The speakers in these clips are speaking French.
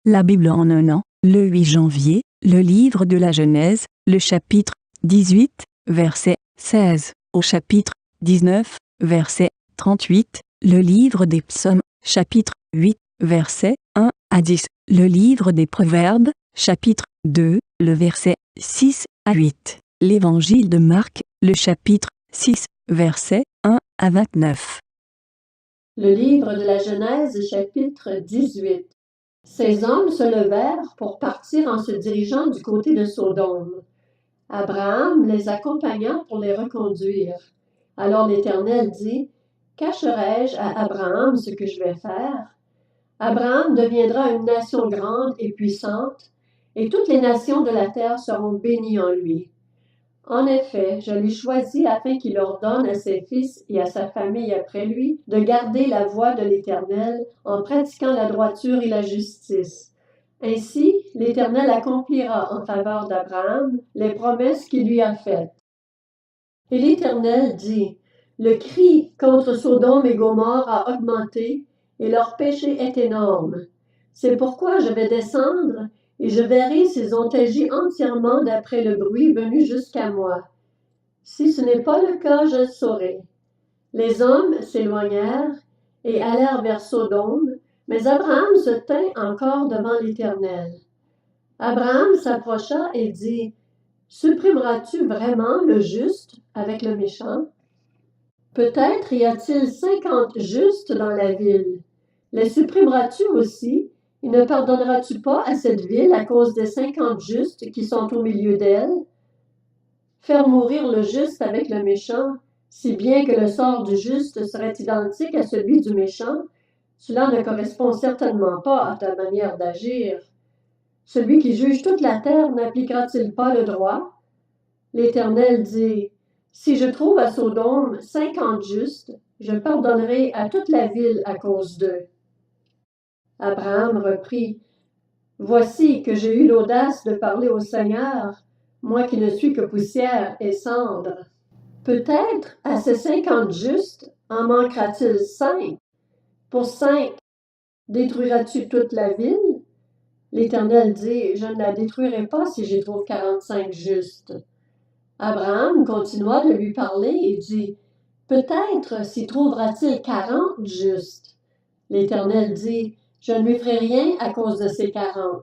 La Bible en un an, le 8 janvier, le livre de la Genèse, le chapitre 18, verset 16, au chapitre 19, verset 38, le livre des Psaumes, chapitre 8, verset 1 à 10, le livre des Proverbes, chapitre 2, le verset 6 à 8, l'évangile de Marc, le chapitre 6, verset 1 à 29. Le livre de la Genèse, chapitre 18. Ces hommes se levèrent pour partir en se dirigeant du côté de Sodome. Abraham les accompagna pour les reconduire. Alors l'Éternel dit, « Cacherai-je à Abraham ce que je vais faire? Abraham deviendra une nation grande et puissante, et toutes les nations de la terre seront bénies en lui. En effet, je l'ai choisi afin qu'il ordonne à ses fils et à sa famille après lui de garder la voie de l'Éternel en pratiquant la droiture et la justice. Ainsi, l'Éternel accomplira en faveur d'Abraham les promesses qu'il lui a faites. » Et l'Éternel dit, « Le cri contre Sodome et Gomorrhe a augmenté, et leur péché est énorme. C'est pourquoi je vais descendre, et je verrai s'ils ont agi entièrement d'après le bruit venu jusqu'à moi. Si ce n'est pas le cas, je le saurai. » Les hommes s'éloignèrent et allèrent vers Sodome, mais Abraham se tint encore devant l'Éternel. Abraham s'approcha et dit, « Supprimeras-tu vraiment le juste avec le méchant? Peut-être y a-t-il 50 justes dans la ville. Les supprimeras-tu aussi? Et ne pardonneras-tu pas à cette ville à cause des 50 justes qui sont au milieu d'elle? Faire mourir le juste avec le méchant, si bien que le sort du juste serait identique à celui du méchant, cela ne correspond certainement pas à ta manière d'agir. Celui qui juge toute la terre n'appliquera-t-il pas le droit? L'Éternel dit, « Si je trouve à Sodome 50 justes, je pardonnerai à toute la ville à cause d'eux. » Abraham reprit, « Voici que j'ai eu l'audace de parler au Seigneur, moi qui ne suis que poussière et cendre. Peut-être à ces 50 justes en manquera-t-il 5? Pour 5, détruiras-tu toute la ville? » L'Éternel dit, « Je ne la détruirai pas si j'y trouve 45 justes. » Abraham continua de lui parler et dit, « Peut-être s'y trouvera-t-il 40 justes. » L'Éternel dit, « Je ne lui ferai rien à cause de ces 40. »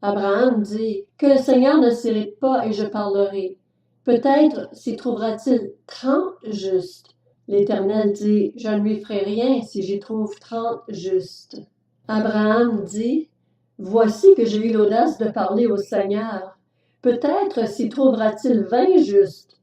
Abraham dit, « Que le Seigneur ne s'irrite pas et je parlerai. Peut-être s'y trouvera-t-il 30 justes. » L'Éternel dit, « Je ne lui ferai rien si j'y trouve 30 justes. » Abraham dit, « Voici que j'ai eu l'audace de parler au Seigneur. Peut-être s'y trouvera-t-il 20 justes. »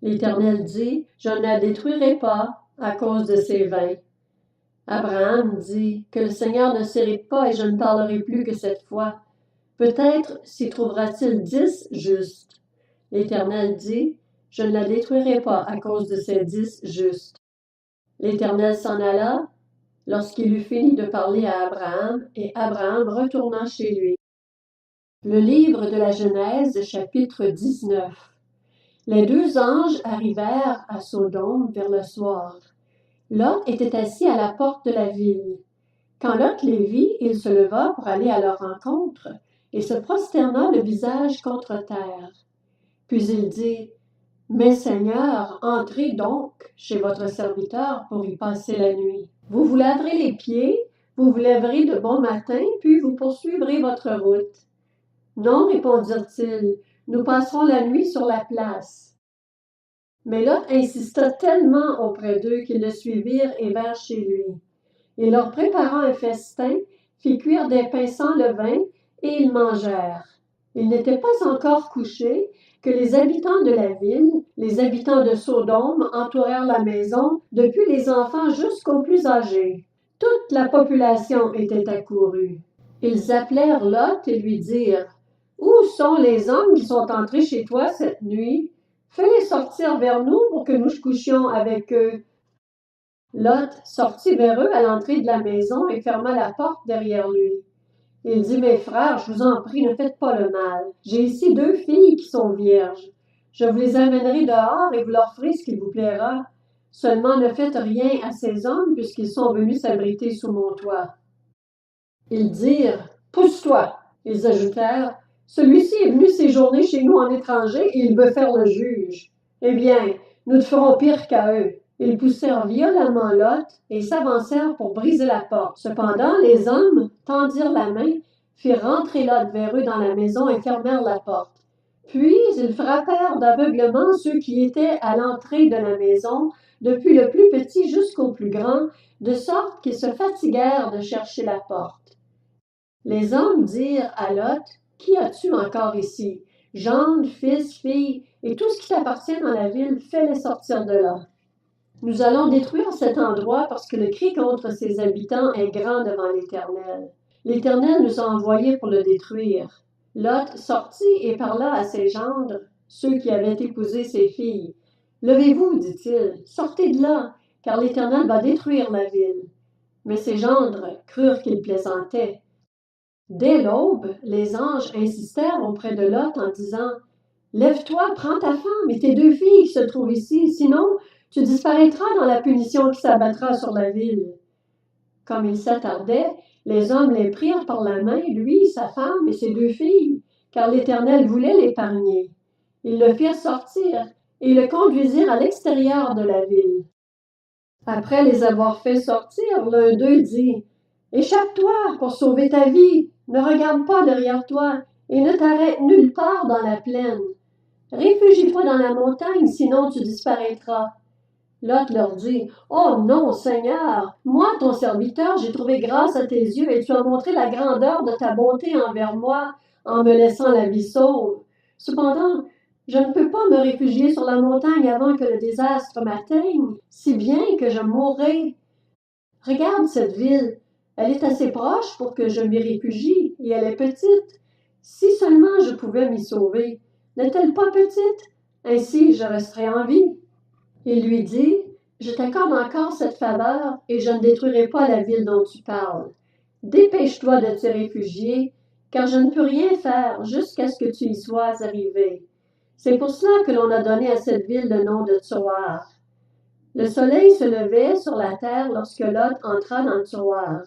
L'Éternel dit, « Je ne la détruirai pas à cause de ces 20. » Abraham dit, « Que le Seigneur ne s'irrite pas et je ne parlerai plus que cette fois. Peut-être s'y trouvera-t-il 10 justes. » L'Éternel dit, « Je ne la détruirai pas à cause de ces 10 justes. » L'Éternel s'en alla lorsqu'il eut fini de parler à Abraham, et Abraham retourna chez lui. Le livre de la Genèse, chapitre 19. Les 2 anges arrivèrent à Sodome vers le soir. Lot était assis à la porte de la ville. Quand Lot les vit, il se leva pour aller à leur rencontre et se prosterna le visage contre terre. Puis il dit, « Mes seigneurs, entrez donc chez votre serviteur pour y passer la nuit. Vous vous laverez les pieds, vous vous lèverez de bon matin, puis vous poursuivrez votre route. » « Non, répondirent-ils, nous passerons la nuit sur la place. » Mais Lot insista tellement auprès d'eux qu'ils le suivirent et vinrent chez lui. Il leur prépara un festin, fit cuire des pains sans levain, et ils mangèrent. Ils n'étaient pas encore couchés que les habitants de la ville, les habitants de Sodome, entourèrent la maison, depuis les enfants jusqu'aux plus âgés. Toute la population était accourue. Ils appelèrent Lot et lui dirent, « Où sont les hommes qui sont entrés chez toi cette nuit? Fais-les sortir vers nous pour que nous couchions avec eux. » Lot sortit vers eux à l'entrée de la maison et ferma la porte derrière lui. Il dit, « Mes frères, je vous en prie, ne faites pas le mal. J'ai ici 2 filles qui sont vierges. Je vous les amènerai dehors et vous leur ferez ce qu'il vous plaira. Seulement ne faites rien à ces hommes puisqu'ils sont venus s'abriter sous mon toit. » Ils dirent « Pousse-toi !» Ils ajoutèrent « Celui-ci est venu séjourner chez nous en étranger et il veut faire le juge. Eh bien, nous te ferons pire qu'à eux. » Ils poussèrent violemment Lot et s'avancèrent pour briser la porte. Cependant, les hommes tendirent la main, firent rentrer Lot vers eux dans la maison et fermèrent la porte. Puis ils frappèrent d'aveuglement ceux qui étaient à l'entrée de la maison, depuis le plus petit jusqu'au plus grand, de sorte qu'ils se fatiguèrent de chercher la porte. Les hommes dirent à Lot, « Qui as-tu encore ici? Gendre, fils, fille, et tout ce qui t'appartient dans la ville, fais-les sortir de là. Nous allons détruire cet endroit parce que le cri contre ses habitants est grand devant l'Éternel. L'Éternel nous a envoyés pour le détruire. » Lot sortit et parla à ses gendres, ceux qui avaient épousé ses filles. « Levez-vous, dit-il, sortez de là, car l'Éternel va détruire la ville. » Mais ses gendres crurent qu'il plaisantait. Dès l'aube, les anges insistèrent auprès de Lot en disant « Lève-toi, prends ta femme et tes 2 filles qui se trouvent ici, sinon tu disparaîtras dans la punition qui s'abattra sur la ville. » Comme il s'attardait, les hommes les prirent par la main, lui, sa femme et ses 2 filles, car l'Éternel voulait l'épargner. Ils le firent sortir et le conduisirent à l'extérieur de la ville. Après les avoir fait sortir, l'un d'eux dit « Échappe-toi pour sauver ta vie, ne regarde pas derrière toi et ne t'arrête nulle part dans la plaine. Réfugie-toi dans la montagne, sinon tu disparaîtras. » Lot leur dit « Oh non, Seigneur, moi, ton serviteur, j'ai trouvé grâce à tes yeux et tu as montré la grandeur de ta bonté envers moi en me laissant la vie sauve. Cependant, je ne peux pas me réfugier sur la montagne avant que le désastre m'atteigne, si bien que je mourrai. Regarde cette ville, elle est assez proche pour que je m'y réfugie et elle est petite. Si seulement je pouvais m'y sauver. N'est-elle pas petite? Ainsi je resterai en vie. » Il lui dit « Je t'accorde encore cette faveur et je ne détruirai pas la ville dont tu parles. Dépêche-toi de te réfugier, car je ne peux rien faire jusqu'à ce que tu y sois arrivé. C'est pour cela que l'on a donné à cette ville le nom de Tsoar. » Le soleil se levait sur la terre lorsque Lot entra dans Tsoar.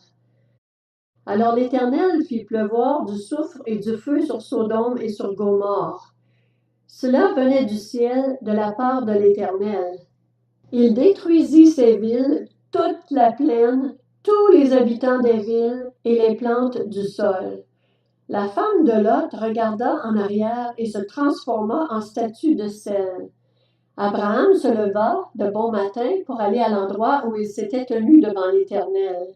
Alors l'Éternel fit pleuvoir du soufre et du feu sur Sodome et sur Gomorrhe. Cela venait du ciel de la part de l'Éternel. Il détruisit ces villes, toute la plaine, tous les habitants des villes et les plantes du sol. La femme de Lot regarda en arrière et se transforma en statue de sel. Abraham se leva de bon matin pour aller à l'endroit où il s'était tenu devant l'Éternel.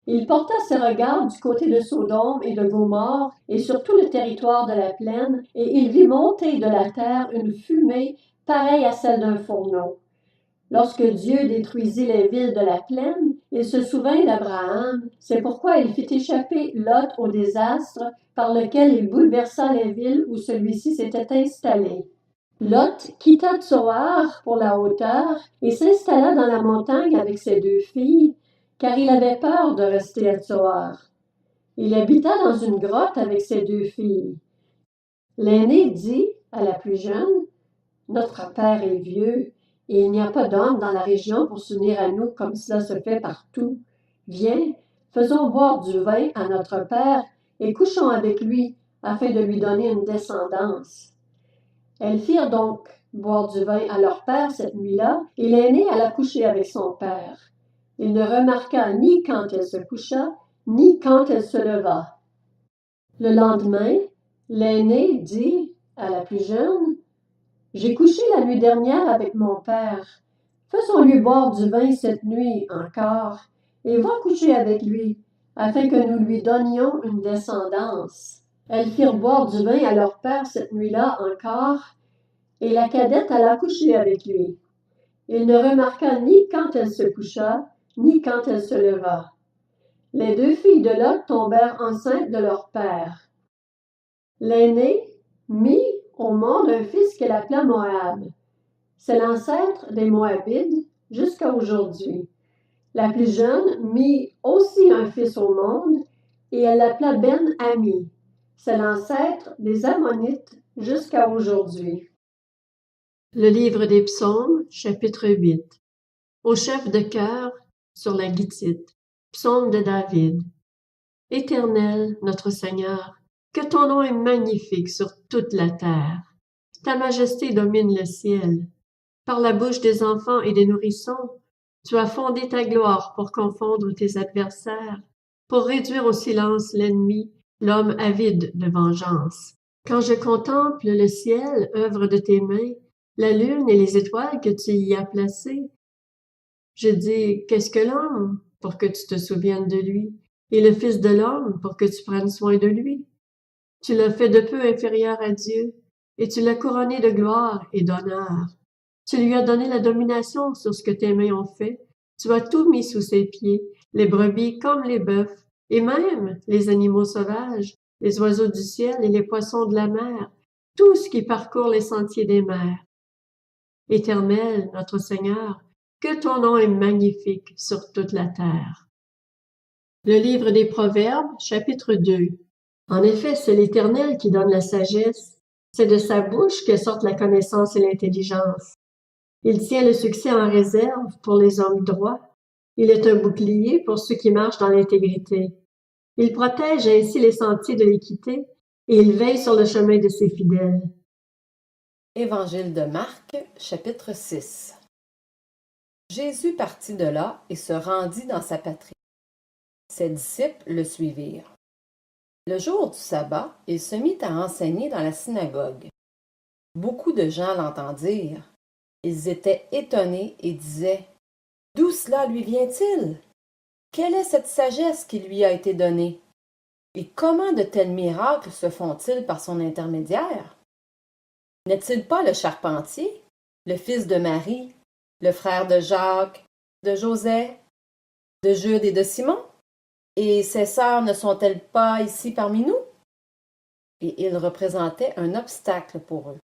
Il porta ses regards du côté de Sodome et de Gomorrhe et sur tout le territoire de la plaine, et il vit monter de la terre une fumée pareille à celle d'un fourneau. Lorsque Dieu détruisit les villes de la plaine, il se souvint d'Abraham, c'est pourquoi il fit échapper Lot au désastre par lequel il bouleversa les villes où celui-ci s'était installé. Lot quitta Tsoar pour la hauteur et s'installa dans la montagne avec ses 2 filles, car il avait peur de rester à Tsoar. Il habita dans une grotte avec ses 2 filles. L'aînée dit à la plus jeune, « Notre père est vieux, et il n'y a pas d'homme dans la région pour s'unir à nous comme cela se fait partout. Viens, faisons boire du vin à notre père et couchons avec lui, afin de lui donner une descendance. » Elles firent donc boire du vin à leur père cette nuit-là, et l'aînée alla coucher avec son père. Il ne remarqua ni quand elle se coucha, ni quand elle se leva. Le lendemain, l'aînée dit à la plus jeune, « J'ai couché la nuit dernière avec mon père. Faisons-lui boire du vin cette nuit encore, et va coucher avec lui, afin que nous lui donnions une descendance. » Elles firent boire du vin à leur père cette nuit-là encore, et la cadette alla coucher avec lui. Il ne remarqua ni quand elle se coucha, ni quand elle se leva. Les 2 filles de Lot tombèrent enceintes de leur père. L'aînée mit au monde un fils qu'elle appela Moab. C'est l'ancêtre des Moabites jusqu'à aujourd'hui. La plus jeune mit aussi un fils au monde, et elle l'appela Ben-Ami. C'est l'ancêtre des Ammonites jusqu'à aujourd'hui. Le livre des Psaumes, chapitre 8. Au chef de chœur sur la guitite. Psaume de David. Éternel, notre Seigneur, que ton nom est magnifique sur toute la terre. Ta majesté domine le ciel. Par la bouche des enfants et des nourrissons, tu as fondé ta gloire pour confondre tes adversaires, pour réduire au silence l'ennemi, l'homme avide de vengeance. Quand je contemple le ciel, œuvre de tes mains, la lune et les étoiles que tu y as placées, je dis, qu'est-ce que l'homme pour que tu te souviennes de lui, et le Fils de l'homme pour que tu prennes soin de lui? Tu l'as fait de peu inférieur à Dieu, et tu l'as couronné de gloire et d'honneur. Tu lui as donné la domination sur ce que tes mains ont fait. Tu as tout mis sous ses pieds, les brebis comme les bœufs, et même les animaux sauvages, les oiseaux du ciel et les poissons de la mer, tout ce qui parcourt les sentiers des mers. Éternel, notre Seigneur, que ton nom est magnifique sur toute la terre. Le livre des Proverbes, chapitre 2. En effet, c'est l'Éternel qui donne la sagesse. C'est de sa bouche que sortent la connaissance et l'intelligence. Il tient le succès en réserve pour les hommes droits. Il est un bouclier pour ceux qui marchent dans l'intégrité. Il protège ainsi les sentiers de l'équité et il veille sur le chemin de ses fidèles. Évangile de Marc, chapitre 6. Jésus partit de là et se rendit dans sa patrie. Ses disciples le suivirent. Le jour du sabbat, il se mit à enseigner dans la synagogue. Beaucoup de gens l'entendirent. Ils étaient étonnés et disaient: d'où cela lui vient-il? Quelle est cette sagesse qui lui a été donnée? Et comment de tels miracles se font-ils par son intermédiaire? N'est-il pas le charpentier, le fils de Marie, le frère de Jacques, de Joseph, de Jude et de Simon? Et ses sœurs ne sont-elles pas ici parmi nous? Et il représentait un obstacle pour eux.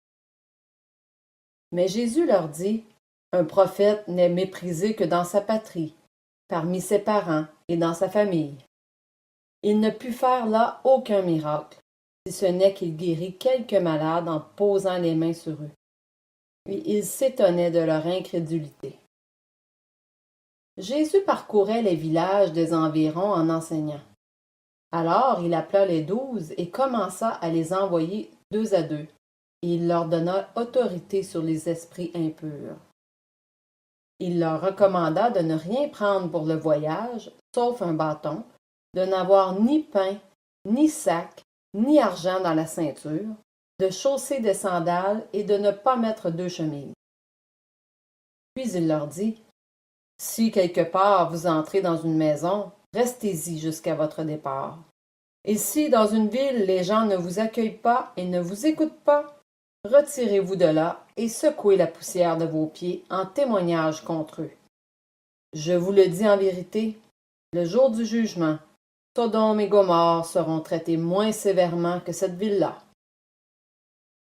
Mais Jésus leur dit: un prophète n'est méprisé que dans sa patrie, parmi ses parents et dans sa famille. Il ne put faire là aucun miracle, si ce n'est qu'il guérit quelques malades en posant les mains sur eux. Et ils s'étonnaient de leur incrédulité. Jésus parcourait les villages des environs en enseignant. Alors il appela les 12 et commença à les envoyer 2 à 2, et il leur donna autorité sur les esprits impurs. Il leur recommanda de ne rien prendre pour le voyage, sauf un bâton, de n'avoir ni pain, ni sac, ni argent dans la ceinture, de chausser des sandales et de ne pas mettre 2 chemises. Puis il leur dit: si quelque part vous entrez dans une maison, restez-y jusqu'à votre départ. Et si dans une ville les gens ne vous accueillent pas et ne vous écoutent pas, retirez-vous de là et secouez la poussière de vos pieds en témoignage contre eux. Je vous le dis en vérité, le jour du jugement, Sodome et Gomorrhe seront traités moins sévèrement que cette ville-là.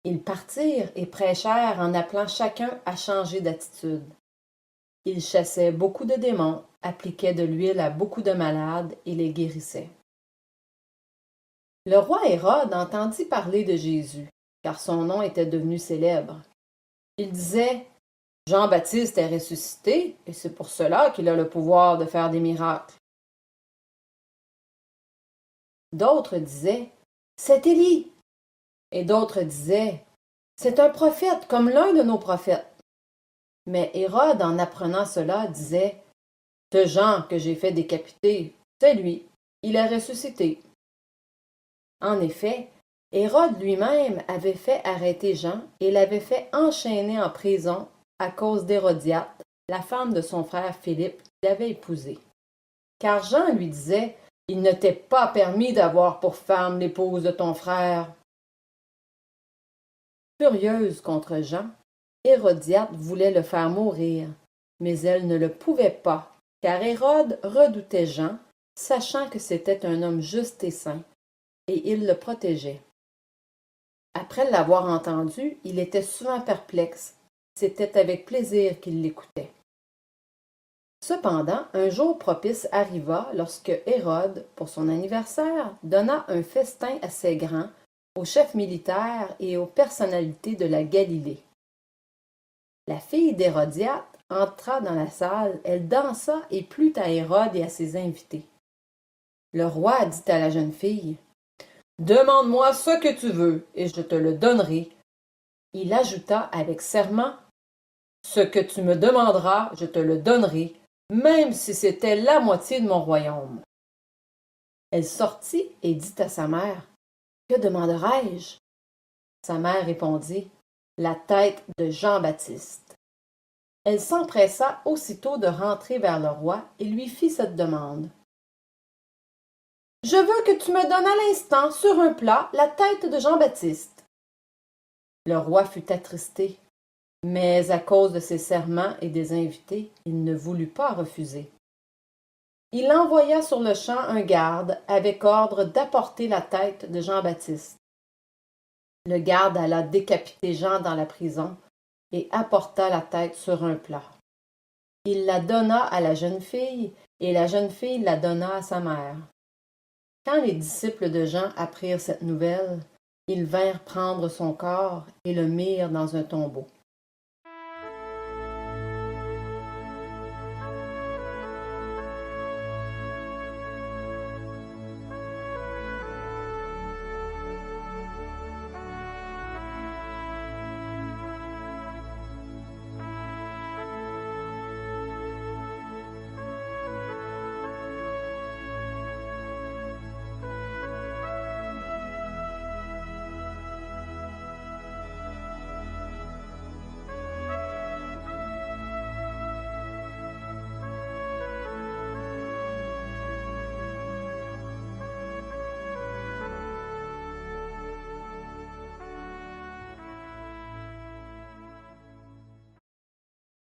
Ils partirent et prêchèrent en appelant chacun à changer d'attitude. Ils chassaient beaucoup de démons, appliquaient de l'huile à beaucoup de malades et les guérissaient. Le roi Hérode entendit parler de Jésus, car son nom était devenu célèbre. Il disait: Jean-Baptiste est ressuscité, et c'est pour cela qu'il a le pouvoir de faire des miracles. D'autres disaient: c'est Élie. Et d'autres disaient: c'est un prophète, comme l'un de nos prophètes. Mais Hérode, en apprenant cela, disait: ce Jean que j'ai fait décapiter, c'est lui, il est ressuscité. En effet, Hérode lui-même avait fait arrêter Jean et l'avait fait enchaîner en prison à cause d'Hérodiade, la femme de son frère Philippe qu'il avait épousée. Car Jean lui disait: il ne t'est pas permis d'avoir pour femme l'épouse de ton frère. Furieuse contre Jean, Hérodiade voulait le faire mourir, mais elle ne le pouvait pas, car Hérode redoutait Jean, sachant que c'était un homme juste et saint, et il le protégeait. Après l'avoir entendu, il était souvent perplexe. C'était avec plaisir qu'il l'écoutait. Cependant, un jour propice arriva lorsque Hérode, pour son anniversaire, donna un festin assez grand aux chefs militaires et aux personnalités de la Galilée. La fille d'Hérodiade entra dans la salle, elle dansa et plut à Hérode et à ses invités. Le roi dit à la jeune fille, « Demande-moi ce que tu veux, et je te le donnerai. » Il ajouta avec serment, « Ce que tu me demanderas, je te le donnerai, même si c'était la moitié de mon royaume. » Elle sortit et dit à sa mère, « Que demanderai-je? » Sa mère répondit, « La tête de Jean-Baptiste. » Elle s'empressa aussitôt de rentrer vers le roi et lui fit cette demande. « Je veux que tu me donnes à l'instant, sur un plat, la tête de Jean-Baptiste. » Le roi fut attristé, mais à cause de ses serments et des invités, il ne voulut pas refuser. Il envoya sur-le-champ un garde avec ordre d'apporter la tête de Jean-Baptiste. Le garde alla décapiter Jean dans la prison et apporta la tête sur un plat. Il la donna à la jeune fille, et la jeune fille la donna à sa mère. Quand les disciples de Jean apprirent cette nouvelle, ils vinrent prendre son corps et le mirent dans un tombeau.